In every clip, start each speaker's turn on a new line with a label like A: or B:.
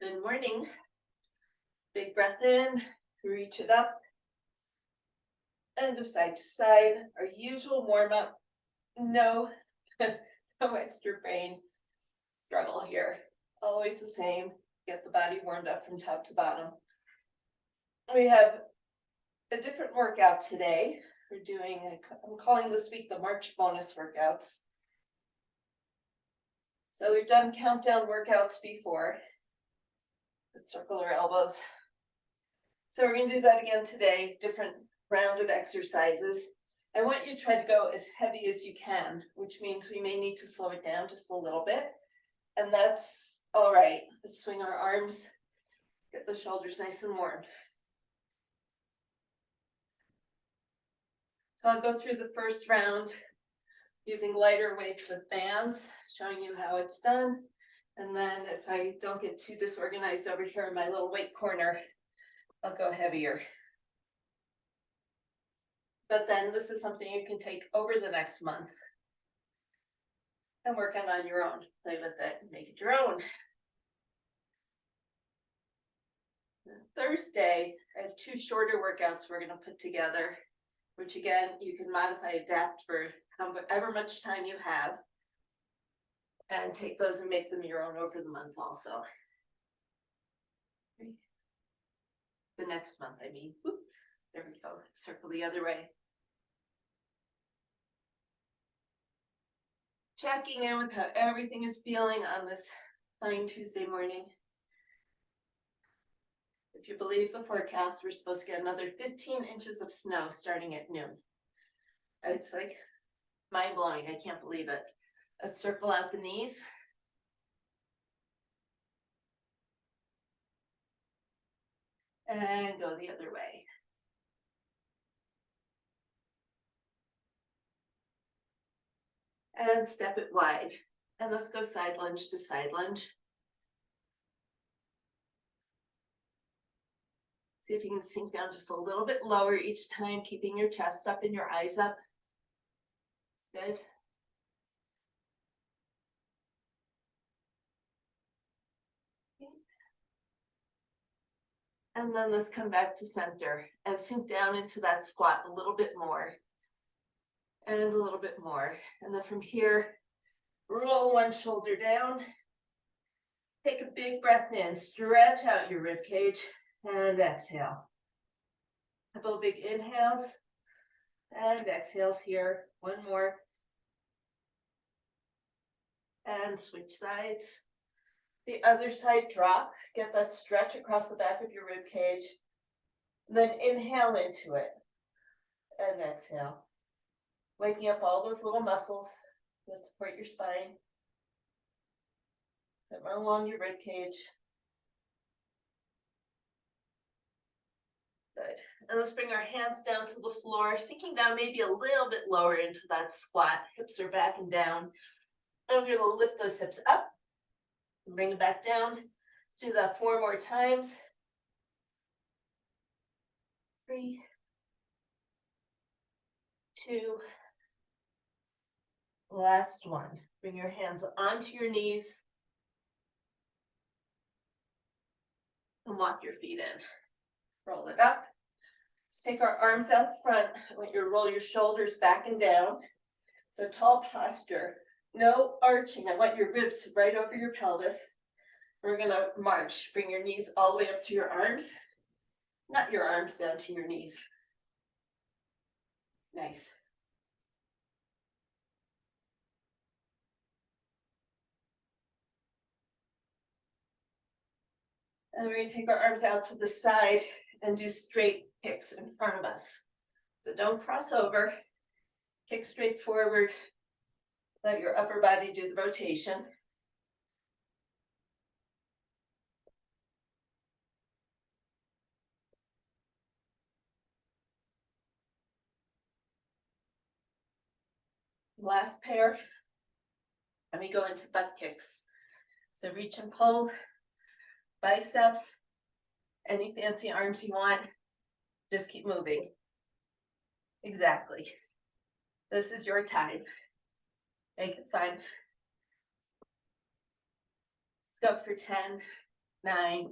A: Good morning. Big breath in, reach it up, and go side to side. Our usual warm up. No, no extra brain struggle here. Always the same. Get the body warmed up from top to bottom. We have a different workout today. We're doing, I'm calling this week the March bonus workouts. So we've done countdown workouts before. Let's circle our elbows. So we're going to do that again today, different round of exercises. I want you to try to go as heavy as you can, which means we may need to slow it down just a little bit. And that's all right. Let's swing our arms, get the shoulders nice and warm. So I'll go through the first round using lighter weights with bands, showing you how it's done. And then if I don't get too disorganized over here in my little weight corner, I'll go heavier. But then this is something you can take over the next month and work on your own. Play with it and make it your own. Thursday, I have two shorter workouts we're going to put together, which again, you can modify, adapt for however much time you have, and take those and make them your own over the month also. The next month, I mean. Oops, there we go. Circle the other way. Checking in with how everything is feeling on this fine Tuesday morning. If you believe the forecast, we're supposed to get another 15 inches of snow starting at noon. It's like mind-blowing. I can't believe it. Let's circle out the knees. And go the other way. And step it wide. And let's go side lunge to side lunge. See if you can sink down just a little bit lower each time, keeping your chest up and your eyes up. Good. Okay. And then let's come back to center and sink down into that squat a little bit more. And a little bit more. And then from here, roll one shoulder down. Take a big breath in, stretch out your rib cage, and exhale. A couple of big inhales and exhales here. One more. And switch sides. The other side drop. Get that stretch across the back of your rib cage. Then inhale into it. And exhale. Waking up all those little muscles that support your spine. That run along your rib cage. Good. And let's bring our hands down to the floor, sinking down maybe a little bit lower into that squat. Hips are back and down. And we're going to lift those hips up and bring it back down. Let's do that 4 more times. 3, 2, last one. Bring your hands onto your knees and walk your feet in. Roll it up. Let's take our arms out front. I want you to roll your shoulders back and down. So tall posture, no arching. I want your ribs right over your pelvis. We're going to march. Bring your knees all the way up to your arms, not your arms down to your knees. Nice. And we're going to take our arms out to the side and do straight kicks in front of us. So don't cross over. Kick straight forward. Let your upper body do the rotation. Last pair. And we go into butt kicks. So reach and pull, biceps, any fancy arms you want. Just keep moving. Exactly. This is your time. Make it fun. Let's go for 10. 9,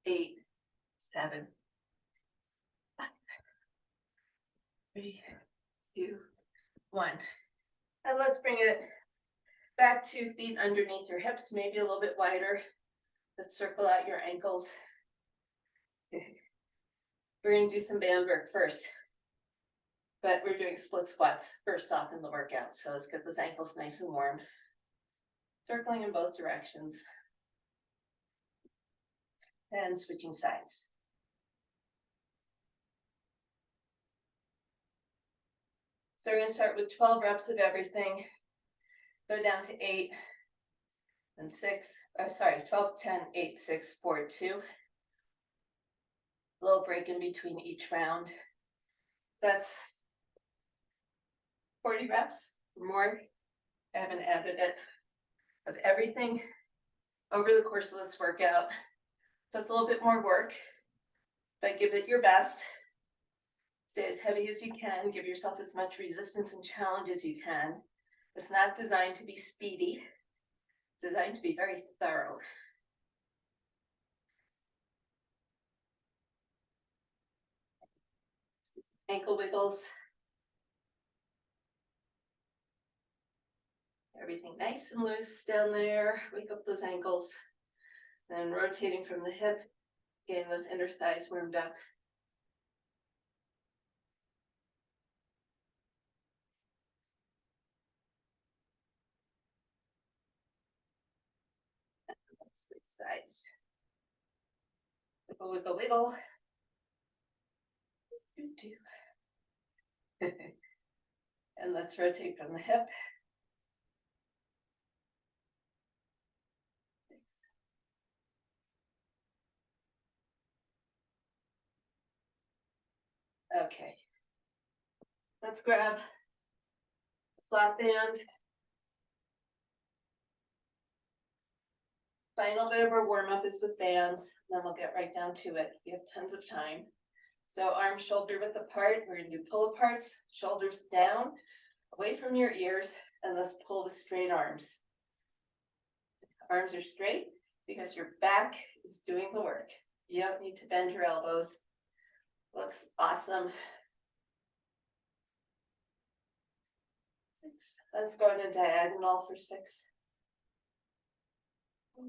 A: 8, 7, 5, 3, 2, 1. And let's bring it back 2 feet underneath your hips, maybe a little bit wider. Let's circle out your ankles. We're going to do some band work first, but we're doing split squats first off in the workout. So let's get those ankles nice and warm. Circling in both directions. And switching sides. So we're going to start with 12 reps of everything. Go down to 8 and 6. 12, 10, 8, 6, 4, 2. A little break in between each round. That's 40 reps or more. I haven't added it, of everything over the course of this workout. So it's a little bit more work, but give it your best. Stay as heavy as you can. Give yourself as much resistance and challenge as you can. It's not designed to be speedy. It's designed to be very thorough. Ankle wiggles. Everything nice and loose down there. Wake up those ankles. Then rotating from the hip, getting those inner thighs warmed up. Switch sides. Wiggle, wiggle, wiggle. And let's rotate from the hip. Okay. Let's grab a flat band. Final bit of our warm-up is with bands, then we'll get right down to it. We have tons of time. So arms shoulder width apart. We're going to do pull aparts, shoulders down, away from your ears, and let's pull with straight arms. Arms are straight because your back is doing the work. You don't need to bend your elbows. Looks awesome. 6. Let's go in a diagonal for 6. 4.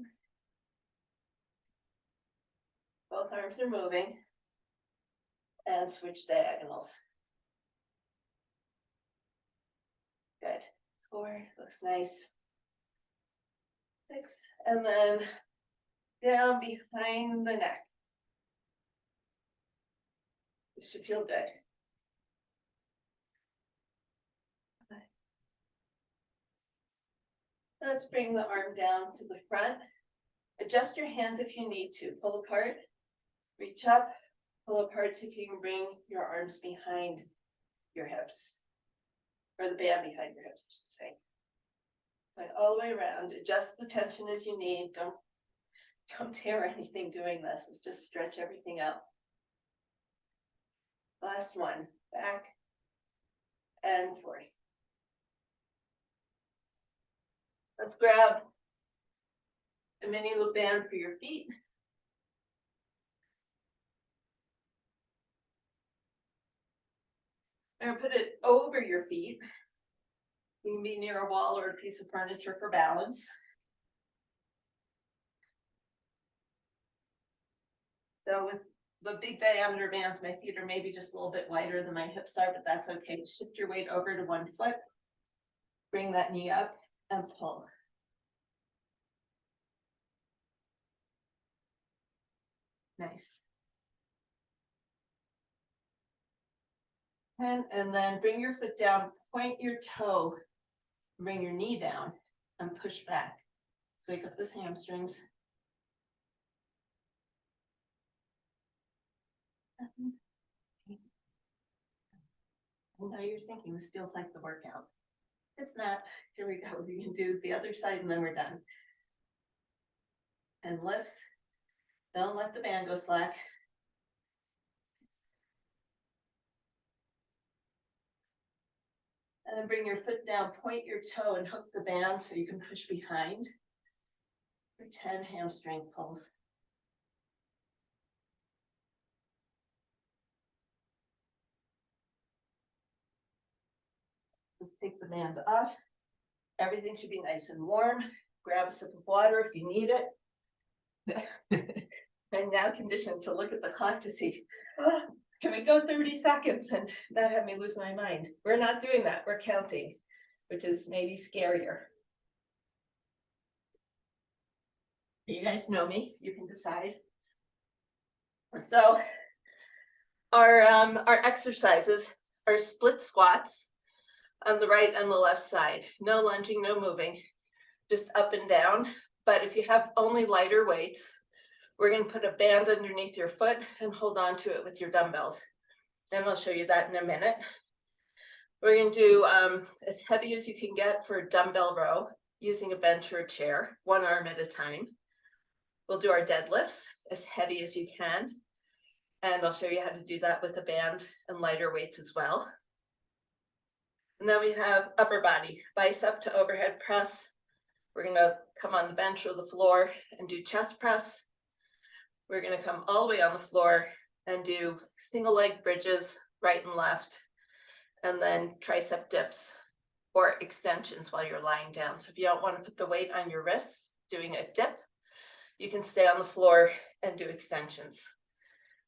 A: Both arms are moving. And switch diagonals. Good. 4, looks nice. 6, and then down behind the neck. This should feel good. 5. Let's bring the arm down to the front. Adjust your hands if you need to. Pull apart, reach up, pull apart so you can bring your arms behind your hips. Or the band behind your hips, I should say. Going all the way around. Adjust the tension as you need. Don't tear anything doing this. Let's just stretch everything out. Last one. Back and forth. Let's grab a mini little band for your feet. I'm going to put it over your feet. You can be near a wall or a piece of furniture for balance. So with the big diameter bands, my feet are maybe just a little bit wider than my hips are, but that's okay. Shift your weight over to one foot. Bring that knee up and pull. Nice. And then bring your foot down, point your toe, bring your knee down and push back. So wake up those hamstrings. Now you're thinking this feels like the workout. It's not. Here we go. We can do the other side and then we're done. And lifts. Don't let the band go slack. And then bring your foot down, point your toe and hook the band so you can push behind. For 10 hamstring pulls. Just take the band off. Everything should be nice and warm. Grab a sip of water if you need it. I'm now conditioned to look at the clock to see, oh, can we go 30 seconds and not have me lose my mind? We're not doing that. We're counting, which is maybe scarier. You guys know me. You can decide. So our exercises are split squats on the right and the left side. No lunging, no moving, just up and down. But if you have only lighter weights, we're going to put a band underneath your foot and hold on to it with your dumbbells. And I'll show you that in a minute. We're going to do as heavy as you can get for a dumbbell row using a bench or a chair, one arm at a time. We'll do our deadlifts as heavy as you can. And I'll show you how to do that with a band and lighter weights as well. And then we have upper body, bicep to overhead press. We're going to come on the bench or the floor and do chest press. We're going to come all the way on the floor and do single leg bridges, right and left, and then tricep dips or extensions while you're lying down. So if you don't want to put the weight on your wrists doing a dip, you can stay on the floor and do extensions.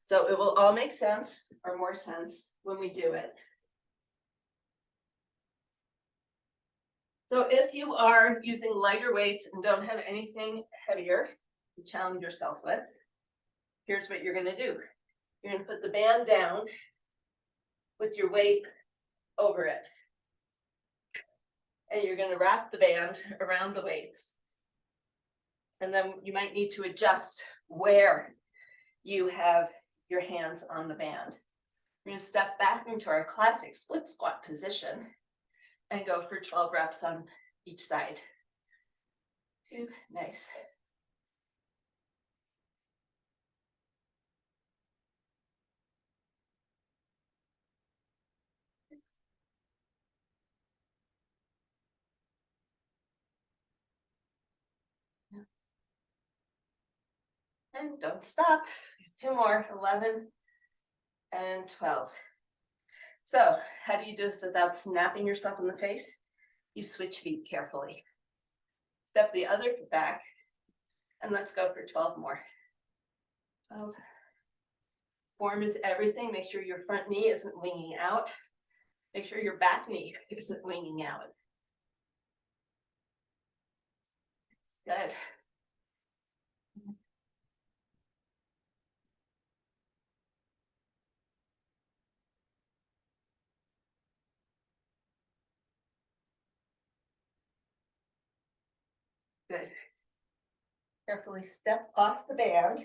A: So it will all make sense, or more sense, when we do it. So if you are using lighter weights and don't have anything heavier to challenge yourself with, here's what you're going to do. You're going to put the band down with your weight over it. And you're going to wrap the band around the weights. And then you might need to adjust where you have your hands on the band. We're going to step back into our classic split squat position and go for 12 reps on each side. 2, nice. And don't stop. 2 more, 11 and 12. So how do you do this without snapping yourself in the face? You switch feet carefully. Step the other foot back, and let's go for 12 more. 12. Form is everything. Make sure your front knee isn't winging out. Make sure your back knee isn't winging out. Good. Good. Carefully step off the band.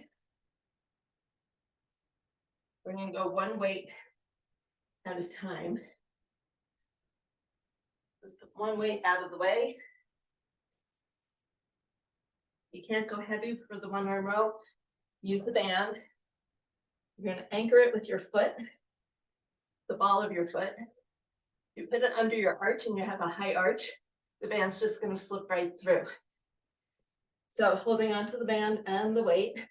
A: We're going to go one weight at a time. Let's put one weight out of the way. You can't go heavy for the 1 arm row. Use the band. You're going to anchor it with your foot, the ball of your foot. You put it under your arch and you have a high arch, the band's just going to slip right through. So holding onto the band and the weight,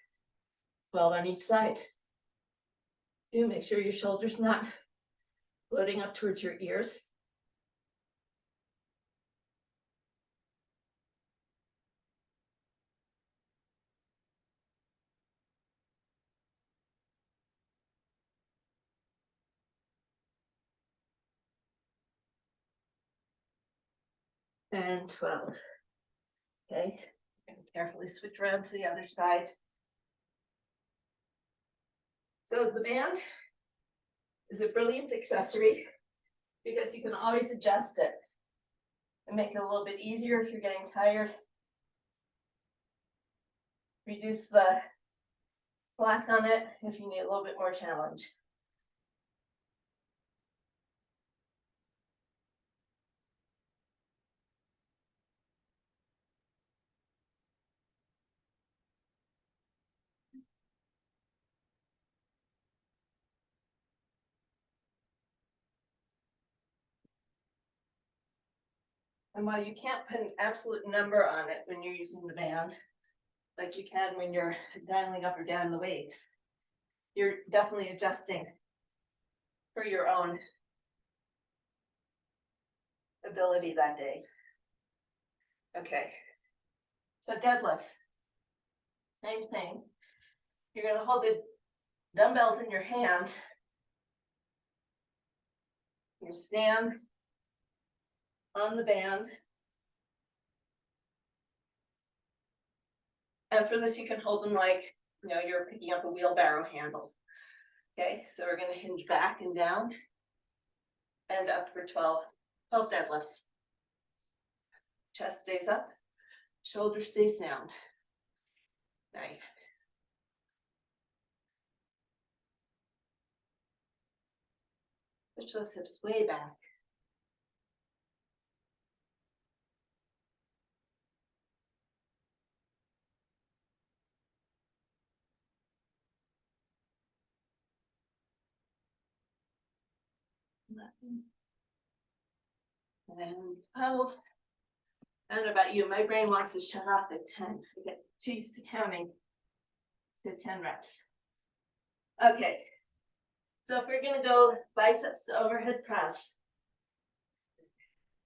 A: 12 on each side. 2, make sure your shoulders not floating up towards your ears. And 12. Okay, and carefully switch around to the other side. So the band is a brilliant accessory because you can always adjust it and make it a little bit easier if you're getting tired. Reduce the slack on it if you need a little bit more challenge. And while you can't put an absolute number on it when you're using the band, like you can when you're dialing up or down the weights, you're definitely adjusting for your own ability that day. Okay. So deadlifts. Same thing. You're going to hold the dumbbells in your hand. You stand on the band. And for this, you can hold them like, you're picking up a wheelbarrow handle. Okay, so we're going to hinge back and down and up for 12 deadlifts. Chest stays up, shoulders stays down. Nice. Push those hips way back. And 12. I don't know about you, my brain wants to shut off at 10. I get too used to counting to 10 reps. Okay, so if we're gonna go biceps to overhead press,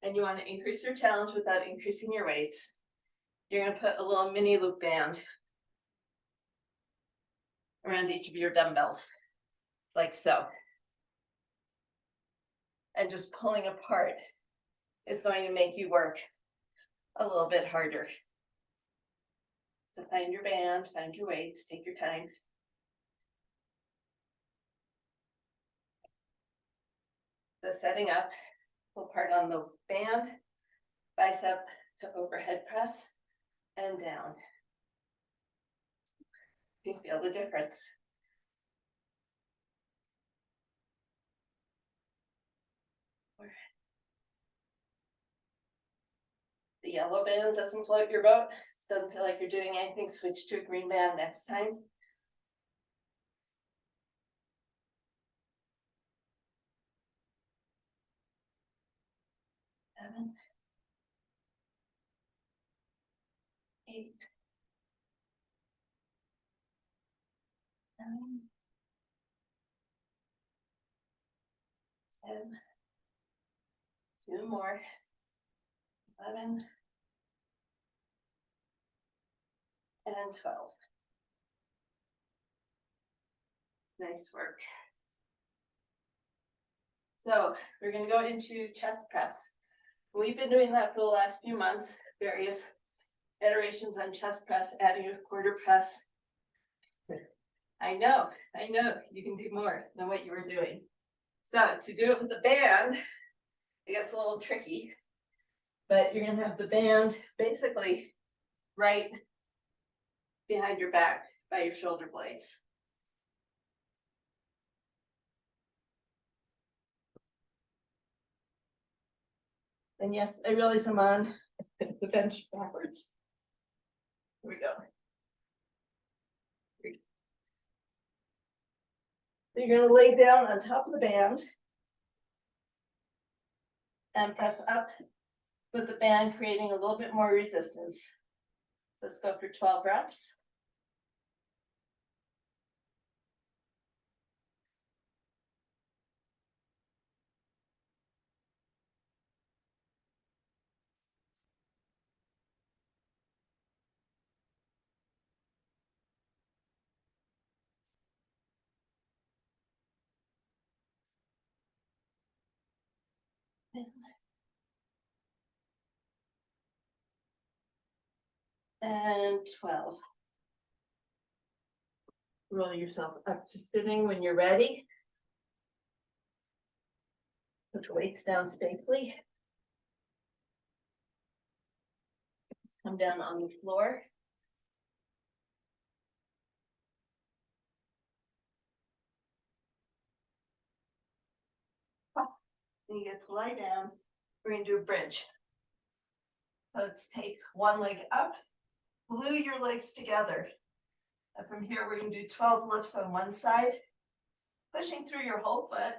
A: and you want to increase your challenge without increasing your weights, you're gonna put a little mini loop band around each of your dumbbells, like so. And just pulling apart is going to make you work a little bit harder. So find your band, find your weights, take your time. So setting up, pull part on the band, bicep to overhead press, and down. You can feel the difference. The yellow band doesn't float your boat. It doesn't feel like you're doing anything. Switch to a green band next time. Seven, 8, 9, 10, 2 more, 11, and 12. Nice work. So we're going to go into chest press. We've been doing that for the last few months, various iterations on chest press, adding a quarter press. I know, you can do more than what you were doing. So to do it with the band, it gets a little tricky, but you're gonna have the band basically right behind your back by your shoulder blades. And yes, I realize I'm on the bench backwards. Here we go. So you're going to lay down on top of the band and press up with the band, creating a little bit more resistance. Let's go for 12 reps. And 12. Roll yourself up to sitting when you're ready. Put the weights down safely. Come down on the floor. And you get to lie down. We're going to do a bridge. Let's take one leg up, glue your legs together. And from here, we're going to do 12 lifts on one side, pushing through your whole foot.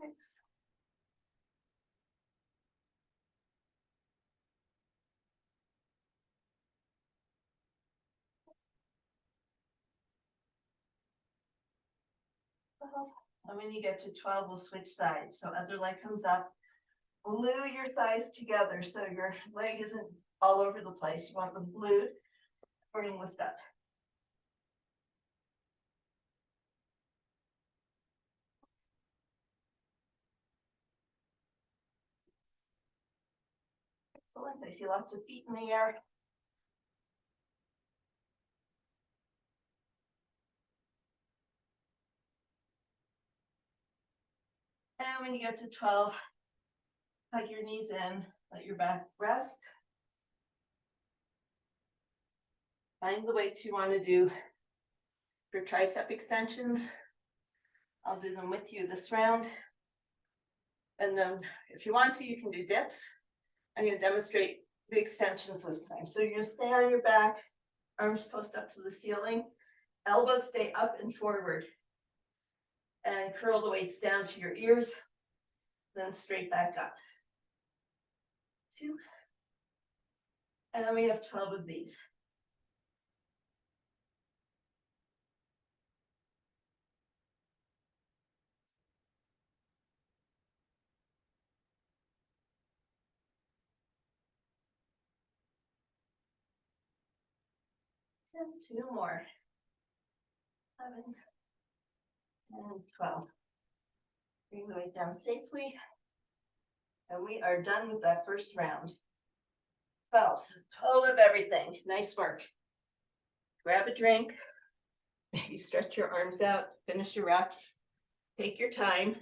A: 6, And when you get to 12, we'll switch sides. So other leg comes up. Glue your thighs together so your leg isn't all over the place. You want them glued. We're going to lift up. Excellent. I see lots of feet in the air. And when you get to 12, hug your knees in, let your back rest. Find the weights you want to do for tricep extensions. I'll do them with you this round. And then if you want to, you can do dips. I'm going to demonstrate the extensions this time. So you're going to stay on your back, arms post up to the ceiling, elbows stay up and forward. And curl the weights down to your ears, then straight back up. 2. And then we have 12 of these. And 2 more. 11 and 12. Bring the weight down safely. And we are done with that first round. 12, so total of everything. Nice work. Grab a drink. Maybe stretch your arms out. Finish your reps. Take your time.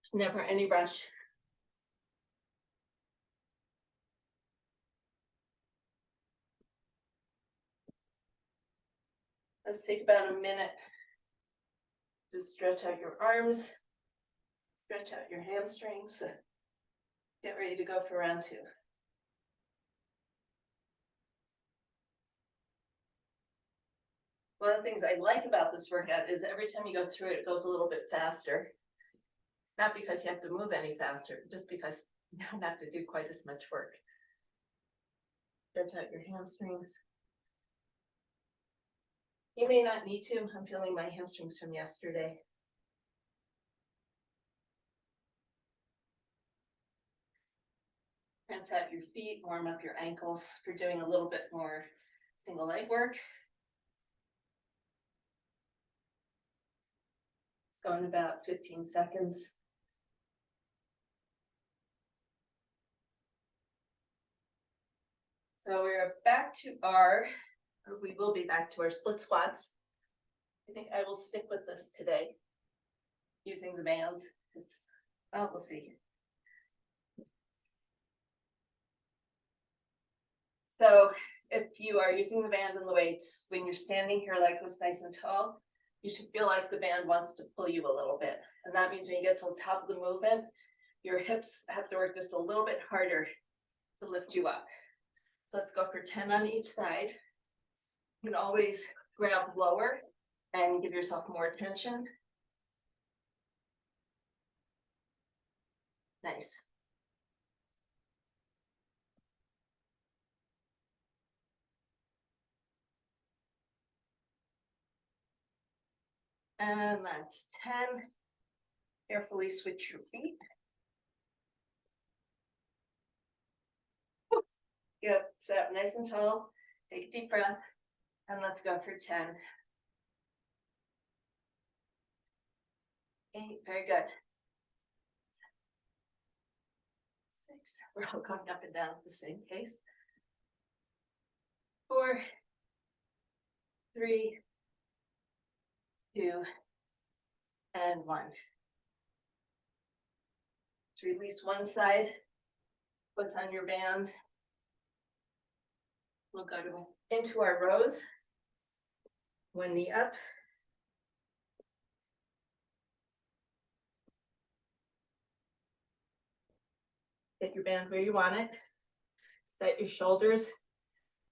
A: There's never any rush. Let's take about a minute to stretch out your arms, stretch out your hamstrings. Get ready to go for round 2. One of the things I like about this workout is every time you go through it, it goes a little bit faster. Not because you have to move any faster, just because you don't have to do quite as much work. Stretch out your hamstrings. You may not need to. I'm feeling my hamstrings from yesterday. Rinse out your feet, warm up your ankles for doing a little bit more single leg work. It's going about 15 seconds. So we're back to we will be back to our split squats. I think I will stick with this today using the bands. We'll see. So if you are using the band and the weights, when you're standing here like this nice and tall, you should feel like the band wants to pull you a little bit. And that means when you get to the top of the movement, your hips have to work just a little bit harder to lift you up. So let's go for 10 on each side. You can always grab lower and give yourself more tension. Nice. And that's 10. Carefully switch your feet. Yep, sit up nice and tall. Take a deep breath. And let's go for 10. 8, very good. 6, we're all going up and down at the same pace. 4, 3, 2, and 1. So release one side. What's on your band? We'll go into our rows. One knee up. Get your band where you want it. Set your shoulders.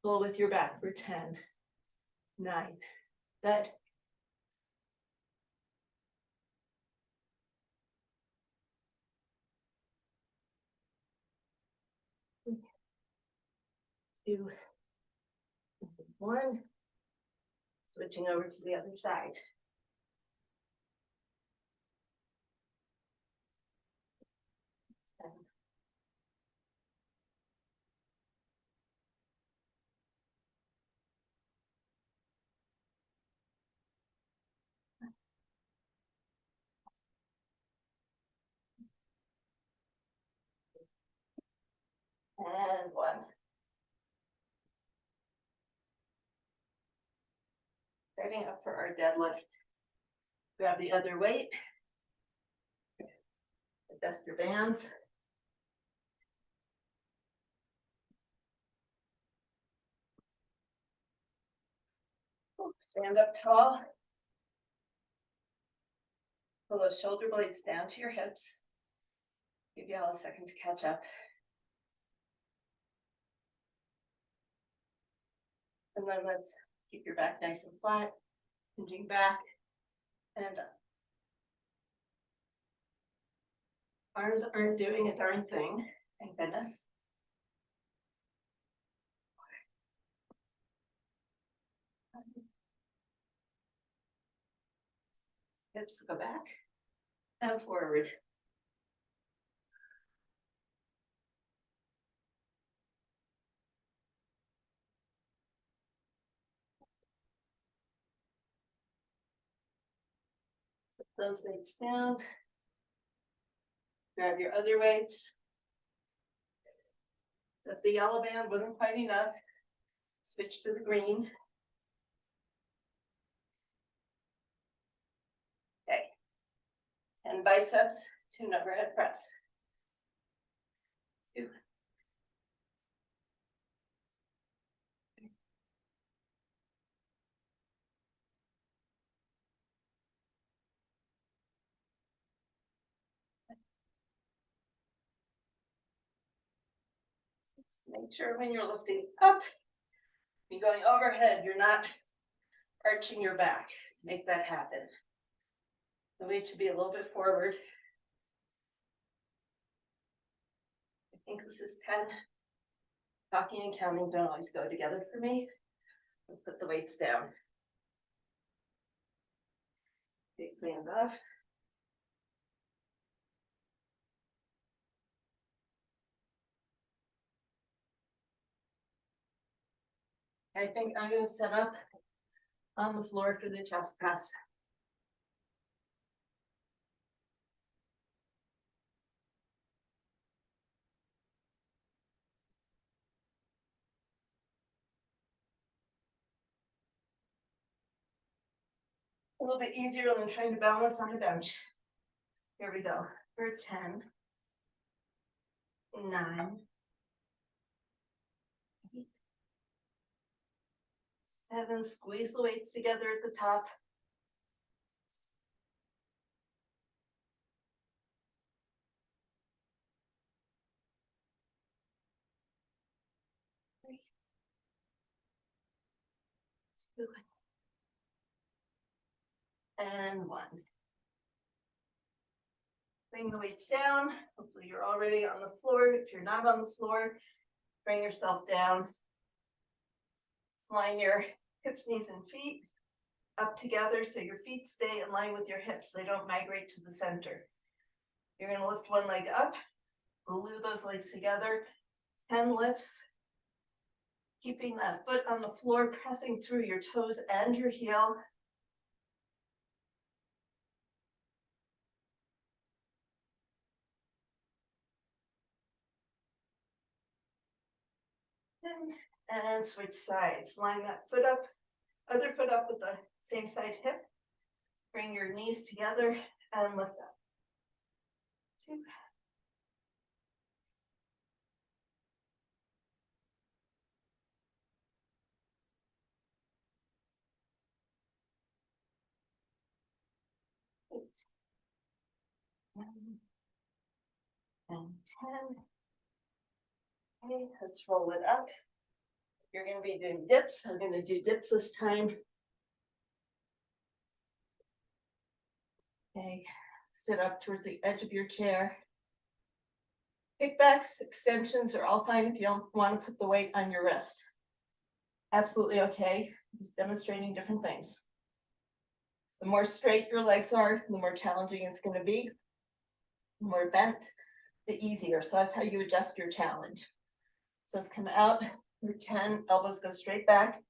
A: Pull with your back for 10, 9. Good. 2, one. Switching over to the other side. And one. Starting up for our deadlift. Grab the other weight. Adjust your bands. Stand up tall. Pull those shoulder blades down to your hips. Give you all a second to catch up. And then let's keep your back nice and flat, hinging back and up. Arms aren't doing a darn thing, thank goodness. Hips go back and forward. Put those weights down. Grab your other weights. So if the yellow band wasn't quite enough, switch to the green. Okay. 10 biceps, 2 overhead press. 2. Make sure when you're lifting up, you're going overhead, you're not arching your back. Make that happen. The weight should be a little bit forward. I think this is 10. Talking and counting don't always go together for me. Let's put the weights down. Take the band off. I think I'm going to set up on the floor for the chest press. A little bit easier than trying to balance on a bench. Here we go. For 10, 9, 8, 7. Squeeze the weights together at the top. 3, 2, and 1. Bring the weights down. Hopefully you're already on the floor. If you're not on the floor, bring yourself down. Line your hips, knees, and feet up together so your feet stay in line with your hips. They don't migrate to the center. You're going to lift one leg up, glue those legs together, 10 lifts, keeping that foot on the floor, pressing through your toes and your heel. And switch sides. Line that foot up, other foot up with the same side hip. Bring your knees together and lift up. 2. Eight. 9. And 10. Okay, let's roll it up. You're going to be doing dips. I'm going to do dips this time. Okay, sit up towards the edge of your chair. Kickbacks, extensions are all fine if you don't want to put the weight on your wrist. Absolutely okay, just demonstrating different things. The more straight your legs are, the more challenging it's going to be. The more bent, the easier. So that's how you adjust your challenge. So let's come out for 10, elbows go straight back.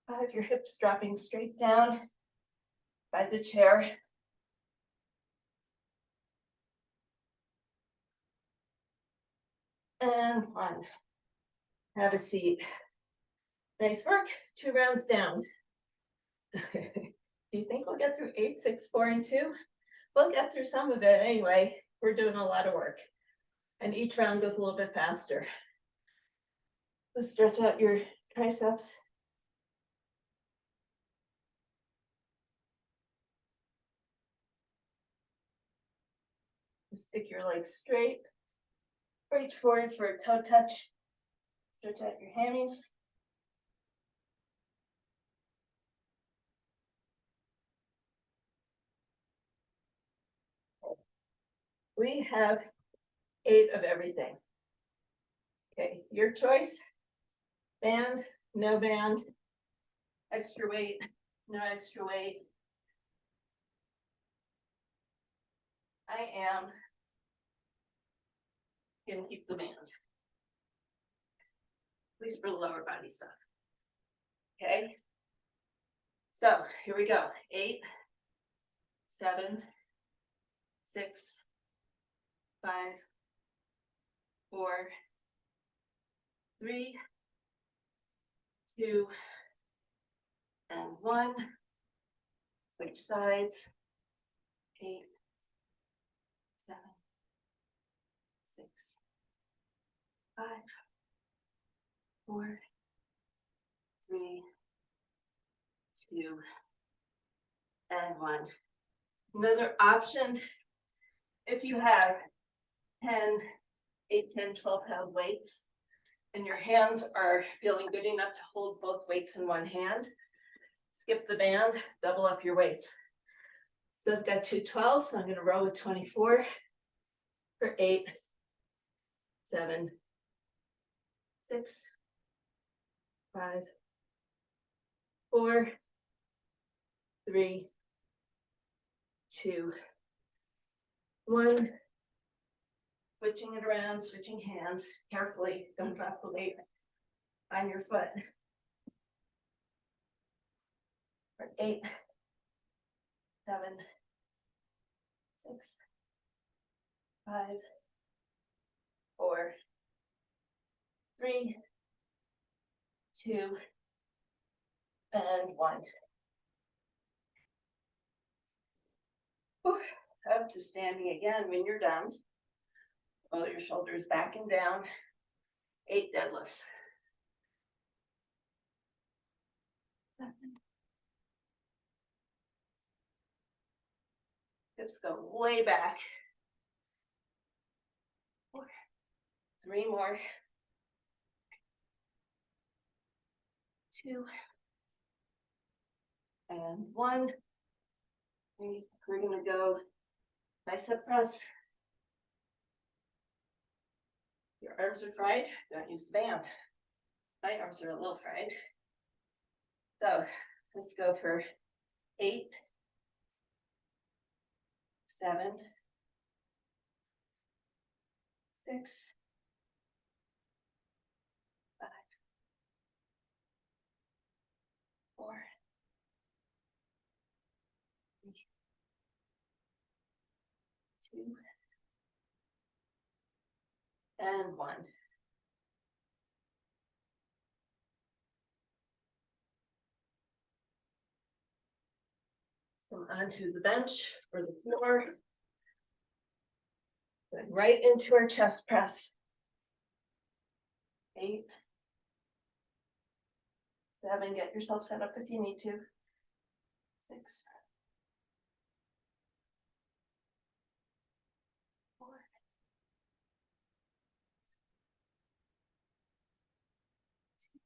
A: 5, your hips dropping straight down by the chair. And 1. Have a seat. Nice work. 2 rounds down. Do you think we'll get through 8, 6, 4, and 2? We'll get through some of it anyway. We're doing a lot of work. And each round goes a little bit faster. Let's stretch out your triceps. Stick your legs straight. Reach forward for a toe touch. Stretch out your hammies. We have 8 of everything. Okay, your choice. Band, no band, extra weight, no extra weight. I am gonna keep the band, at least for the lower body stuff. Okay, so here we go. 8, 7, 6, 5, 4, 3, 2, and 1. Switch sides. 8, 7, 6, 5, 4, 3, 2, and 1. Another option, if you have 10, 8, 10, 12 pound weights, and your hands are feeling good enough to hold both weights in one hand, skip the band, double up your weights. So I've got 2 12s, so I'm going to row with 24 for 8, 7, 6, 5, 4, 3, 2, 1. Switching it around, switching hands carefully. Don't drop the weight on your foot. For 8, 7, 6, 5, 4, 3, 2, and 1. Up to standing again when you're done. Roll your shoulders back and down. 8 deadlifts. 7. Hips go way back. 4. 3 more. 2. And 1. Okay, we're going to go bicep press. Your arms are fried. Don't use the band. My arms are a little fried. So let's go for 8, 7, 6, 5, 4, 3, 2, and 1. Come onto the bench or the floor. Going right into our chest press. 8, 7, get yourself set up if you need to. 6, 4, 2,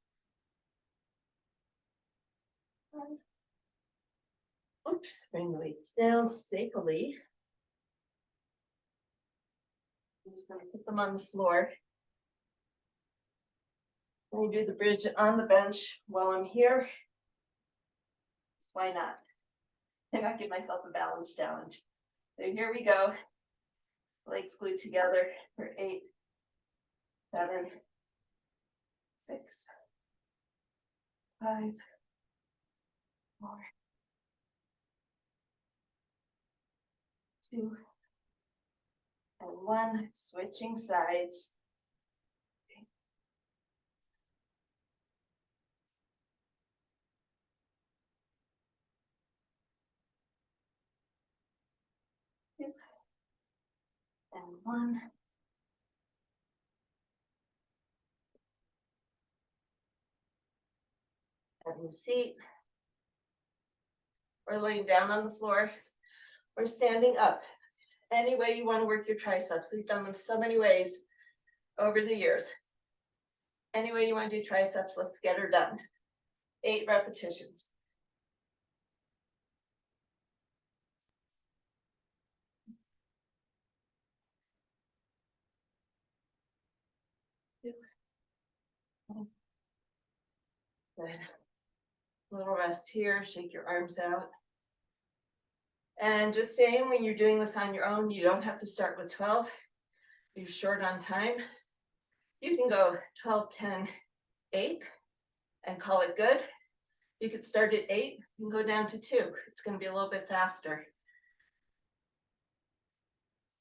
A: 1. Oops, bring the weights down safely. I'm just gonna put them on the floor. Let me do the bridge on the bench while I'm here. So why not? And I give myself a balance challenge. So here we go. Legs glued together for 8, 7, 6, 5, 4, 2, and 1. Switching sides. And 1. Have your seat. Or laying down on the floor. Or standing up. Any way you want to work your triceps. We've done them so many ways over the years. Any way you want to do triceps, let's get her done. 8 repetitions. Good. A little rest here, shake your arms out. And just saying, when you're doing this on your own, you don't have to start with 12. You're short on time. You can go 12, 10, 8 and call it good. You could start at 8 and go down to 2. It's going to be a little bit faster.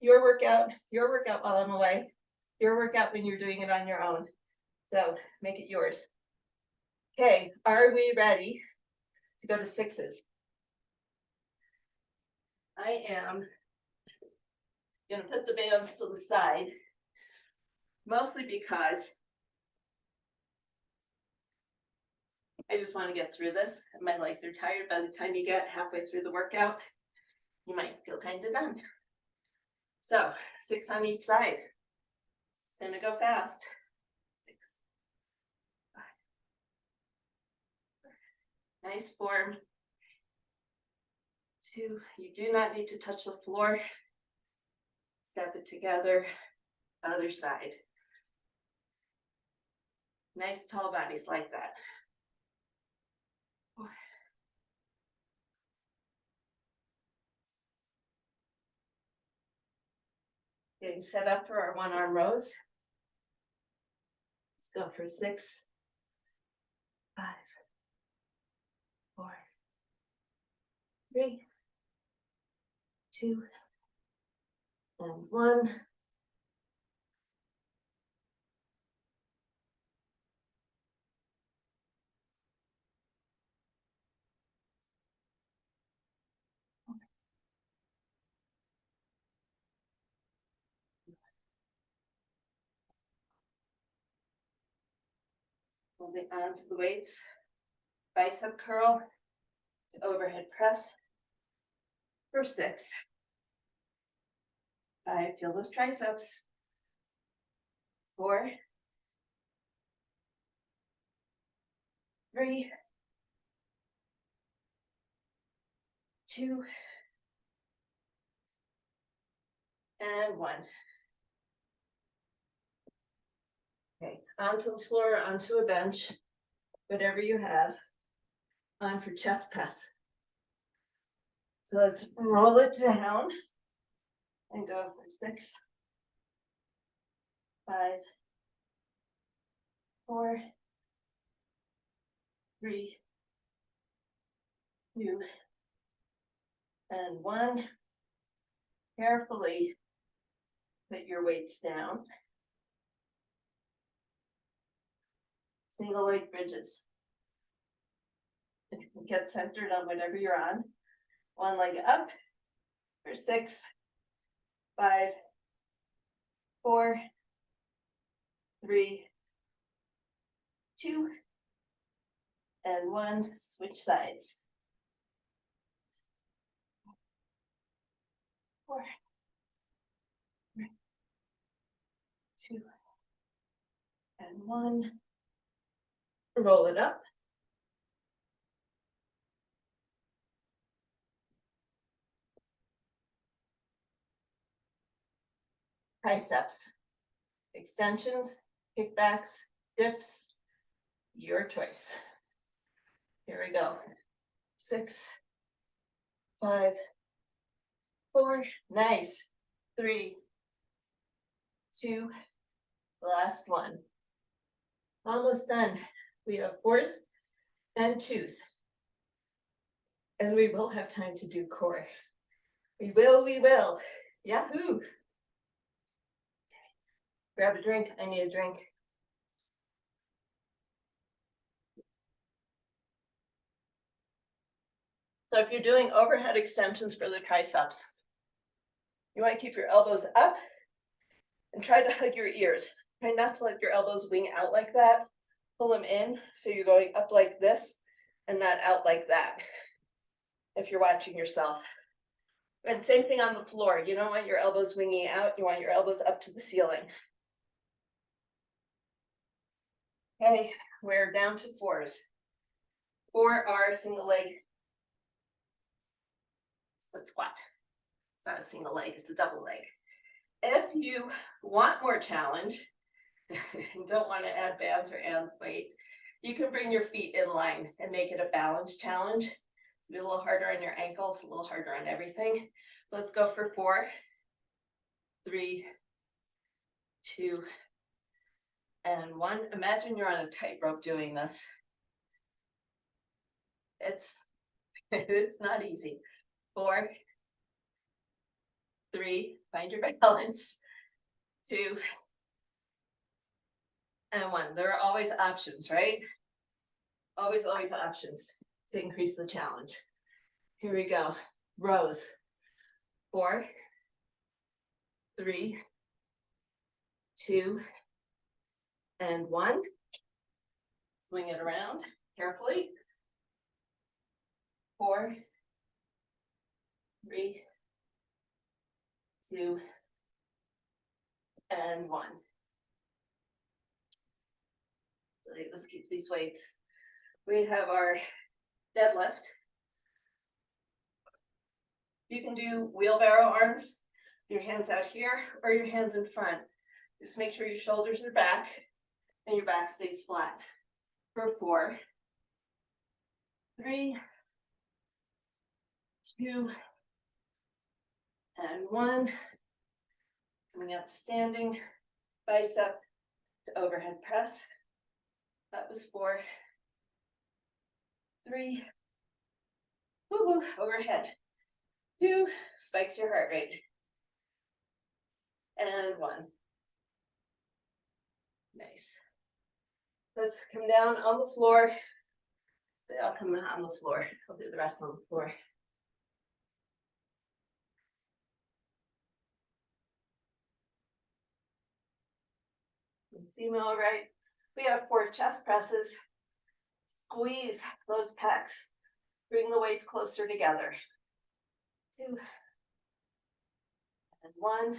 A: Your workout while I'm away. Your workout when you're doing it on your own. So make it yours. Okay, are we ready to go to 6s? I am going to put the bands to the side, mostly because I just want to get through this. My legs are tired. By the time you get halfway through the workout, you might feel kind of done. So 6 on each side. It's going to go fast. 6, 5. Nice form. 2. You do not need to touch the floor. Step it together. Other side. Nice tall bodies like that. 4. Getting set up for our 1-arm rows. Let's go for 6, 5, 4, 3, 2, and 1. Moving on to the weights. Bicep curl to overhead press for 6. 5, feel those triceps. 4, 3, 2, and 1. Okay, onto the floor, onto a bench, whatever you have, on for chest press. So let's roll it down and go for 6, 5, 4, 3, 2, and 1. Carefully put your weights down. Single leg bridges. Get centered on whatever you're on. 1 leg up for 6, 5, 4, 3, 2, and 1. Switch sides. 4, 3, 2, and 1. Roll it up. triceps, extensions, kickbacks, dips, your choice. Here we go. 6, 5, 4, nice. 3, 2, last one. Almost done. We have 4s and 2s. And we will have time to do core. We will. Yahoo! Grab a drink, I need a drink. So if you're doing overhead extensions for the triceps, you want to keep your elbows up and try to hug your ears. Try not to let your elbows wing out like that. Pull them in so you're going up like this and not out like that. If you're watching yourself. And same thing on the floor. You don't want your elbows winging out. You want your elbows up to the ceiling. Okay, we're down to 4s. 4 are single leg split squat. It's not a single leg, it's a double leg. If you want more challenge and don't want to add bands or add weight, you can bring your feet in line and make it a balance challenge. Be a little harder on your ankles, a little harder on everything. Let's go for 4, 3, 2, and 1. Imagine you're on a tightrope doing this. It's not easy. 4, 3, find your balance. 2, and 1. There are always options, right? Always options to increase the challenge. Here we go. Rows. 4, 3, 2, and 1. Swing it around carefully. 4, 3, 2, and 1. Let's keep these weights. We have our deadlift. You can do wheelbarrow arms, your hands out here or your hands in front. Just make sure your shoulders are back and your back stays flat. For 4, 3, 2, and 1. Coming up to standing, bicep to overhead press. That was 4, 3, woo-hoo, overhead. 2, spikes your heart rate. And 1. Nice. Let's come down on the floor. I'll come on the floor. I'll do the rest on the floor. See me all right? We have 4 chest presses. Squeeze those pecs. Bring the weights closer together. 2, and 1.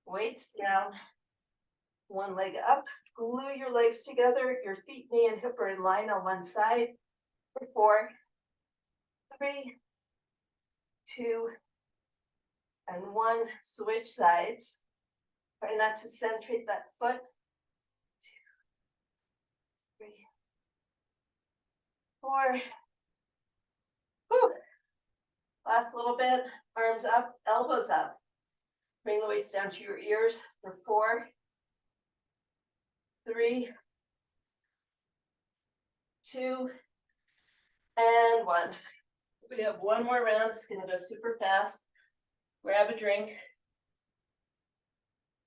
A: Weights down. 1 leg up. Glue your legs together. Your feet, knee, and hip are in line on one side. For 4, 3, 2, and 1. Switch sides. Try not to centrate that foot. 2, 3, 4. Whew. Last little bit. Arms up, elbows up. Bring the weights down to your ears for 4, 3, 2, and 1. We have 1 more round. It's going to go super fast. Grab a drink.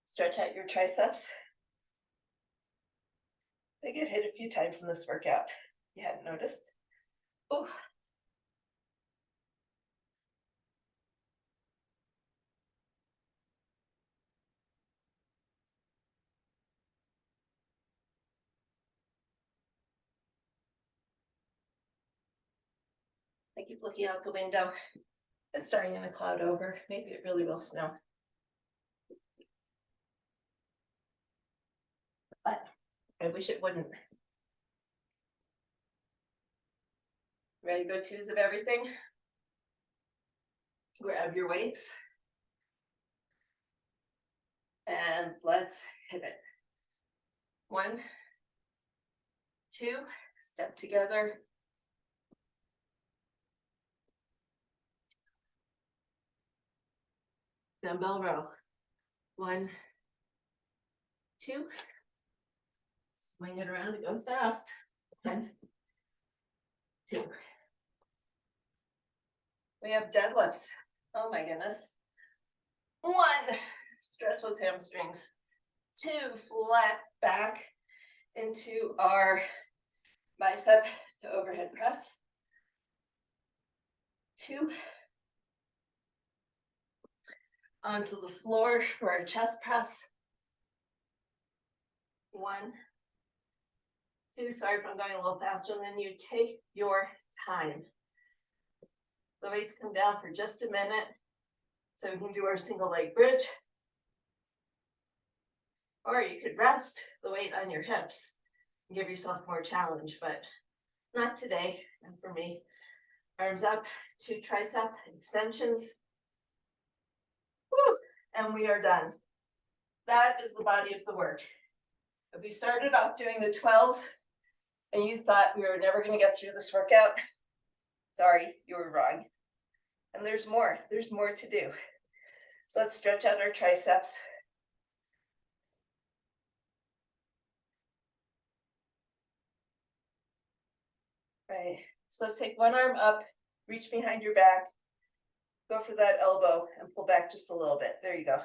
A: Stretch out your triceps. They get hit a few times in this workout. You hadn't noticed. Ooh. I keep looking out the window. It's starting to cloud over. Maybe it really will snow. But I wish it wouldn't. Ready to go 2s of everything? Grab your weights. And let's hit it. 1, 2, step together. Dumbbell row. 1, 2. Swing it around, it goes fast. 1, 2. We have deadlifts. Oh my goodness. 1, stretch those hamstrings. 2, flat back into our bicep to overhead press. 2, onto the floor for our chest press. 1, 2, sorry if I'm going a little faster, and then you take your time. The weights come down for just a minute, so we can do our single leg bridge. Or you could rest the weight on your hips and give yourself more challenge, but not today, and for me. Arms up, 2 tricep extensions. Woo, and we are done. That is the body of the work. If we started off doing the 12s and you thought we were never going to get through this workout, sorry, you were wrong. And there's more to do. So let's stretch out our triceps. Right, so let's take one arm up, reach behind your back, go for that elbow and pull back just a little bit. There you go.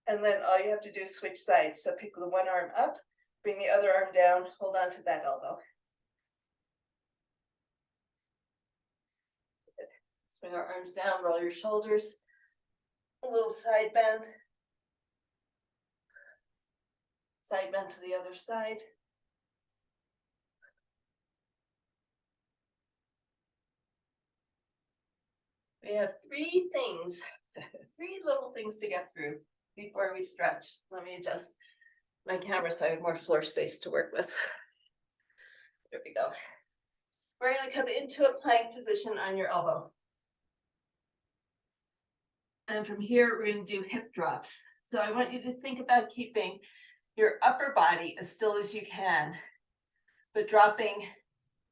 A: And then all you have to do is switch sides. So pick the one arm up, bring the other arm down, hold on to that elbow. Swing our arms down, roll your shoulders, a little side bend to the other side. We have 3 things, 3 little things to get through before we stretch. Let me adjust my camera so I have more floor space to work with. There we go. We're going to come into a plank position on your elbow. And from here, we're going to do hip drops. So I want you to think about keeping your upper body as still as you can, but dropping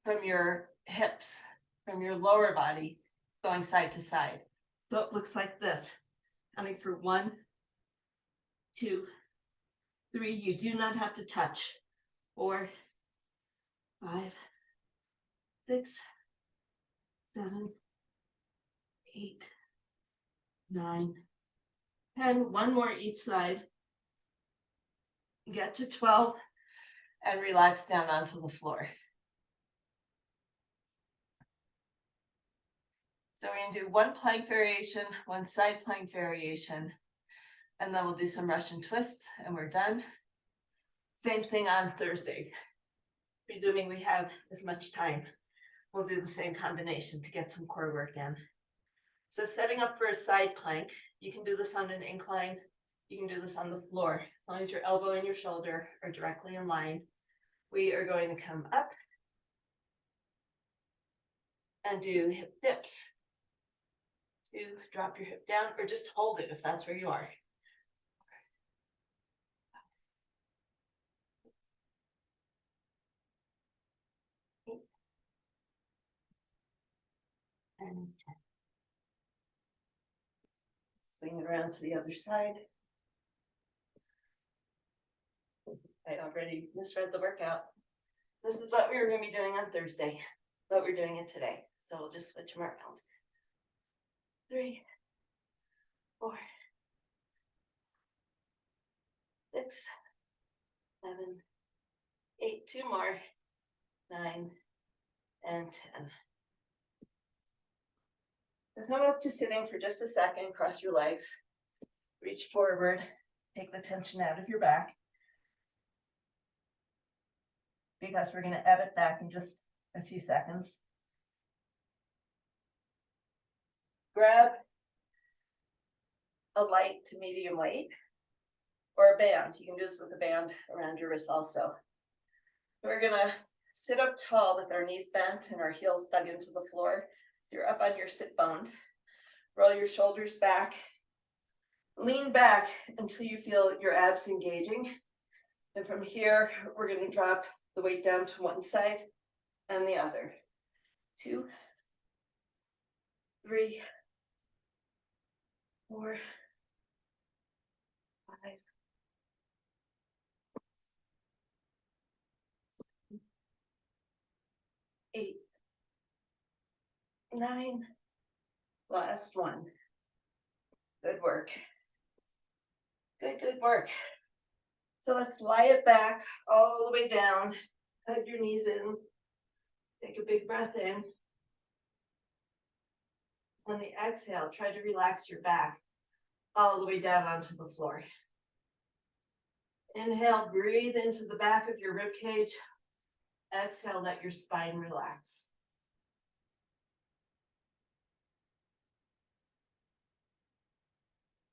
A: from your hips, from your lower body, going side to side. So it looks like this, coming for 1, 2, 3. You do not have to touch. 4, 5, 6, 7, 8, 9, 10. 1 more each side. Get to 12 and relax down onto the floor. So we're going to do 1 plank variation, 1 side plank variation, and then we'll do some Russian twists and we're done. Same thing on Thursday. Presuming we have as much time, we'll do the same combination to get some core work in. So setting up for a side plank, you can do this on an incline, you can do this on the floor, as long as your elbow and your shoulder are directly in line. We are going to come up and do hip dips. To drop your hip down or just hold it if that's where you are. And 10. Swing it around to the other side. I already misread the workout. This is what we were going to be doing on Thursday, but we're doing it today. So we'll just switch them around. 3, 4, 6, 7, 8. 2 more. 9 and 10. Come up to sitting for just a second. Cross your legs. Reach forward. Take the tension out of your back, because we're going to ebb it back in just a few seconds. Grab a light to medium weight or a band. You can do this with a band around your wrist also. We're going to sit up tall with our knees bent and our heels dug into the floor. You're up on your sit bones. Roll your shoulders back Lean back until you feel your abs engaging. And from here, we're going to drop the weight down to one side and the other. 2, 3, 4, 5, 8, 9. Last one. Good work. Good work. So let's lie it back all the way down. Hug your knees in. Take a big breath in. On the exhale, try to relax your back all the way down onto the floor. Inhale, breathe into the back of your rib cage. Exhale, let your spine relax.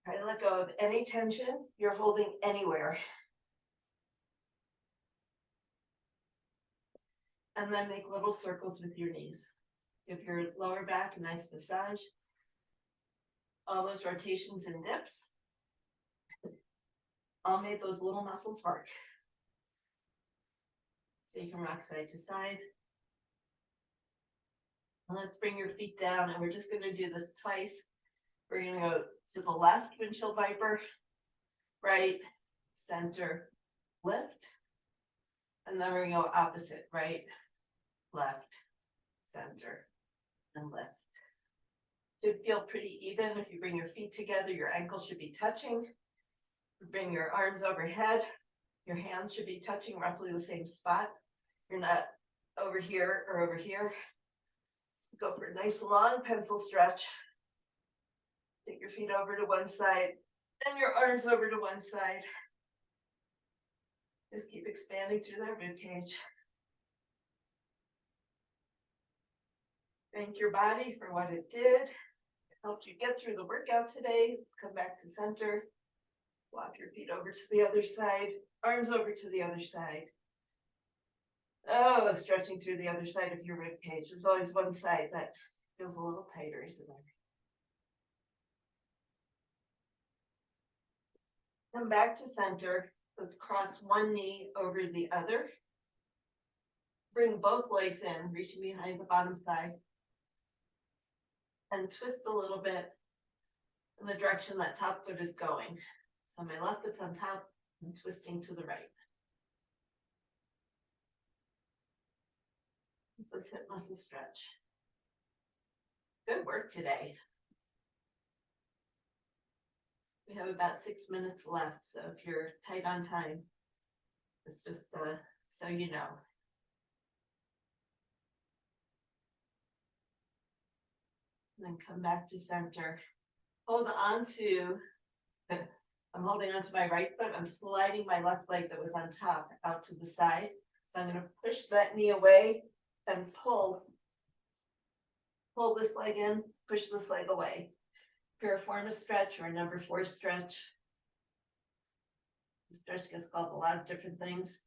A: Try to let go of any tension you're holding anywhere. And then make little circles with your knees. Give your lower back a nice massage. All those rotations and dips all made those little muscles work. So you can rock side to side. And let's bring your feet down, and we're just going to do this twice. We're going to go to the left, windshield viper, right, center, lift. And then we're going to go opposite, right, left, center, and lift. Should feel pretty even. If you bring your feet together, your ankles should be touching. Bring your arms overhead. Your hands should be touching roughly the same spot. You're not over here or over here. So go for a nice long pencil stretch. Take your feet over to one side and your arms over to one side. Just keep expanding through that rib cage. Thank your body for what it did. It helped you get through the workout today. Let's come back to center. Walk your feet over to the other side, arms over to the other side. Oh, stretching through the other side of your rib cage. There's always one side that feels a little tighter, isn't there? Come back to center. Let's cross one knee over the other. Bring both legs in, reaching behind the bottom thigh. And twist a little bit in the direction that top foot is going. So my left foot's on top and twisting to the right. Let's hip muscle stretch. Good work today. We have about 6 minutes left, so if you're tight on time, it's just so you know. And then come back to center. Hold on to, I'm holding onto my right foot. I'm sliding my left leg that was on top out to the side. So I'm going to push that knee away and pull this leg in, push this leg away. Piriformis stretch or a number 4 stretch. The stretch gets called a lot of different things.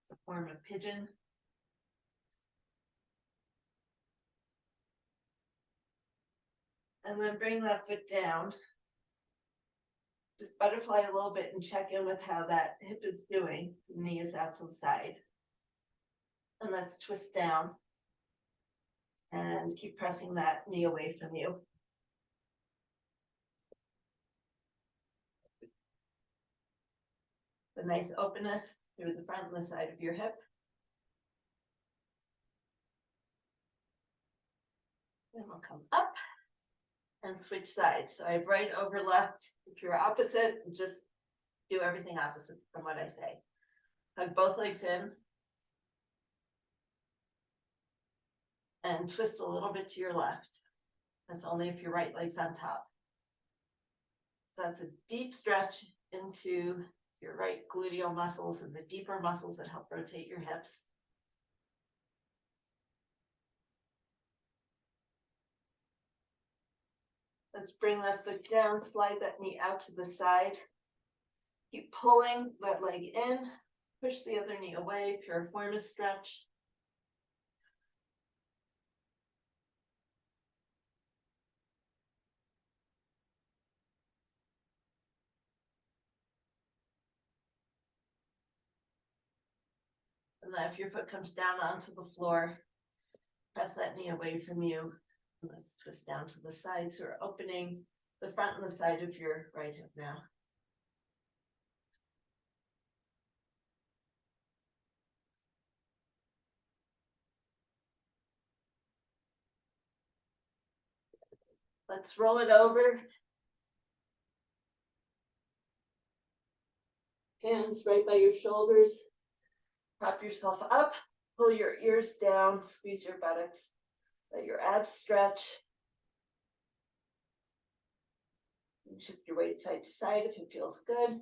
A: It's a form of pigeon. And then bring that foot down. Just butterfly a little bit and check in with how that hip is doing. The knee is out to the side. And let's twist down. And keep pressing that knee away from you. The nice openness through the front and the side of your hip. Then we'll come up and switch sides. So I have right over left. If you're opposite, just do everything opposite from what I say. Hug both legs in. And twist a little bit to your left. That's only if your right leg's on top. So that's a deep stretch into your right gluteal muscles and the deeper muscles that help rotate your hips. Let's bring that foot down, slide that knee out to the side. Keep pulling that leg in, push the other knee away, piriformis stretch. And then if your foot comes down onto the floor, press that knee away from you. And let's twist down to the side. So we're opening the front and the side of your right hip now. Let's roll it over. Hands right by your shoulders. Prop yourself up. Pull your ears down. Squeeze your buttocks. Let your abs stretch. And shift your weight side to side if it feels good.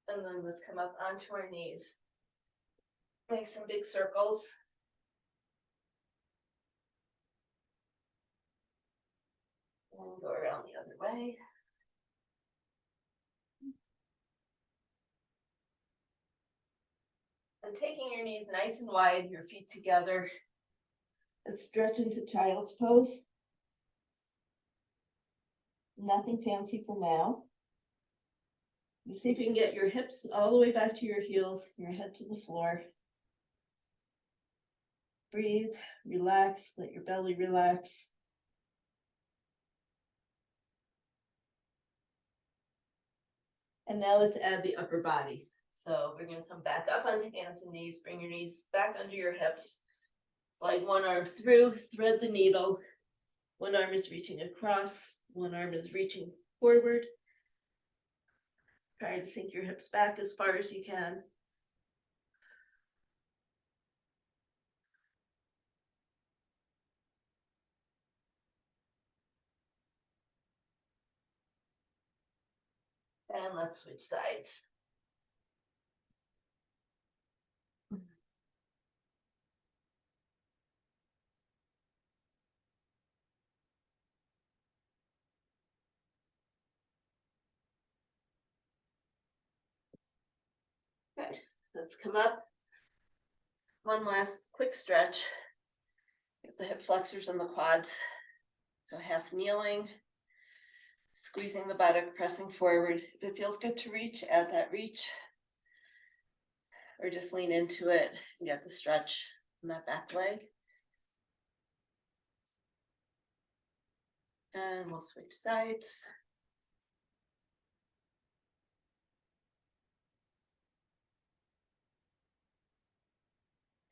A: And then let's come up onto our knees. Make some big circles. And go around the other way. And taking your knees nice and wide, your feet together. And stretch into child's pose. Nothing fancy for now. Just see if you can get your hips all the way back to your heels, your head to the floor. Breathe, relax, let your belly relax. And now let's add the upper body. So we're going to come back up onto hands and knees, bring your knees back under your hips. Slide one arm through, thread the needle. One arm is reaching across, one arm is reaching forward. Try to sink your hips back as far as you can. And let's switch sides. Good. Let's come up. One last quick stretch. Get the hip flexors and the quads. So half kneeling, squeezing the buttock, pressing forward. If it feels good to reach, add that reach. Or just lean into it and get the stretch in that back leg. And we'll switch sides.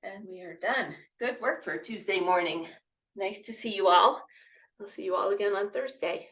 A: And we are done. Good work for a Tuesday morning. Nice to see you all. I'll see you all again on Thursday.